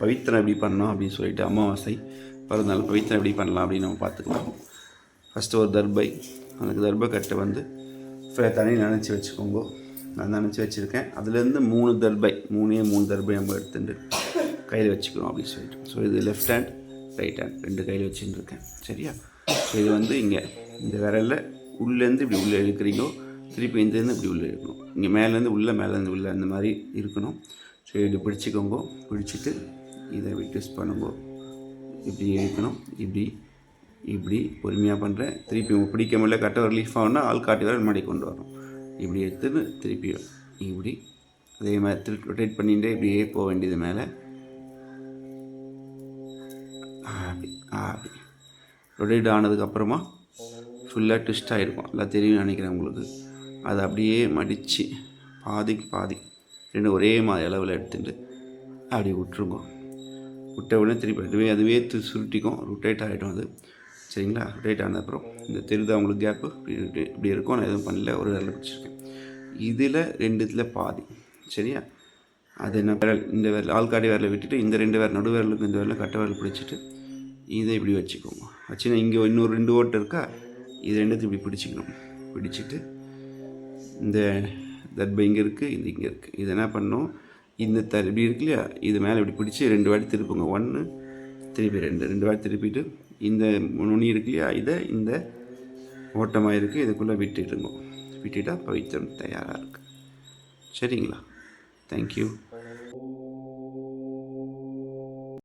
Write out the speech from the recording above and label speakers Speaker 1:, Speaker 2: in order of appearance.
Speaker 1: பவித்திரம் எப்படி பண்ணோம் அப்படின்னு சொல்லிட்டு அமாவாசை பிறந்தநாள் பவித்திரம் எப்படி பண்ணலாம் அப்படின்னு நம்ம பார்த்துக்கலாம். ஃபஸ்ட்டு ஒரு தர்பை, அந்த தர்பை கட்டை வந்து தனி நினச்சி வச்சுக்கோங்க. நான் நினச்சி வச்சுருக்கேன். அதுலேருந்து 3 தர்பை, 3 தர்பை நம்ம எடுத்துட்டு கையில் வச்சுக்கிறோம் அப்படின்னு சொல்லிட்டு. ஸோ இது லெஃப்ட் ஹேண்ட் ரைட் ஹேண்ட் 2 கையில் வச்சுட்டு இருக்கேன். சரியா? ஸோ இது வந்து இங்கே இந்த விரலில் உள்ளேருந்து இப்படி உள்ளே இழுக்கிறீங்களோ, திருப்பி இந்தேருந்து இப்படி உள்ளே இழுக்கணும். இங்கே மேலேருந்து உள்ளே அந்த மாதிரி இருக்கணும். ஸோ இப்படி பிடிச்சிக்கோங்க. பிடிச்சிட்டு இதை இப்படி ட்விஸ்ட் பண்ணுங்க. இப்படி இழுக்கணும். இப்படி பொறுமையாக பண்ணுறேன். திருப்பி உங்கள் பிடிக்க முடியல கட்ட ரிலீஃப் ஆகுனா காட்டி வர முன்னாடி கொண்டு வரணும். இப்படி எடுத்துன்னு திருப்பி இப்படி அதே மாதிரி திருப்பி ரொட்டேட் பண்ணிகிட்டே இப்படியே போக வேண்டியது மேலே. அப்படி ரொட்டேட் ஆனதுக்கப்புறமா ஃபுல்லாக ட்விஸ்ட் ஆகிருக்கும். எல்லாம் தெரியும் நினைக்கிறேன் உங்களுக்கு. அதை அப்படியே மடித்து பாதிக்கு பாதி 2 ஒரே மாதிரி அளவில் எடுத்துட்டு அப்படி விட்டுருங்க. விட்ட உடனே திருப்பி அதுவே சுருட்டிக்கும். ரொட்டேட் ஆகிடும் அது. சரிங்களா? ரொட்டேட் ஆனதுக்கப்புறம் இந்த தெரியுதா உங்களுக்கு கேப்பு இப்படி இருக்கும். நான் எதுவும் பண்ணல, ஒரு விரல் பிடிச்சிருக்கேன். இதில் 2த்துல பாதி. சரியா? அது என்ன விரல், இந்த விரல் ஆள்காட்டி விரலை விட்டுட்டு இந்த 2 விரல் நடு விரலுக்கு இந்த விரலில் கட்டை விரல் பிடிச்சிட்டு இதை இப்படி வச்சுக்கோங்க. வச்சுன்னா இங்கே இன்னொரு 2 ஓட்டு இருக்கா, இது 2த்தையும் இப்படி பிடிச்சிக்கணும். பிடிச்சிட்டு இந்த தர்பை இங்கே இருக்குது, இது இங்கே இருக்குது. இது என்ன பண்ணணும், இந்த இப்படி இருக்கு இல்லையா, இது மேலே இப்படி பிடிச்சி 2 வாட்டி திருப்புங்க. 1 திருப்பி 2 வாட்டி திருப்பிட்டு இந்த நுனி இருக்கு இல்லையா, இதை இந்த ஓட்டமாக இருக்குது இதுக்குள்ளே விட்டுடுங்க. விட்டுட்டால் பவித்திரம் தயாராக இருக்குது. சரிங்களா? தேங்க்யூ.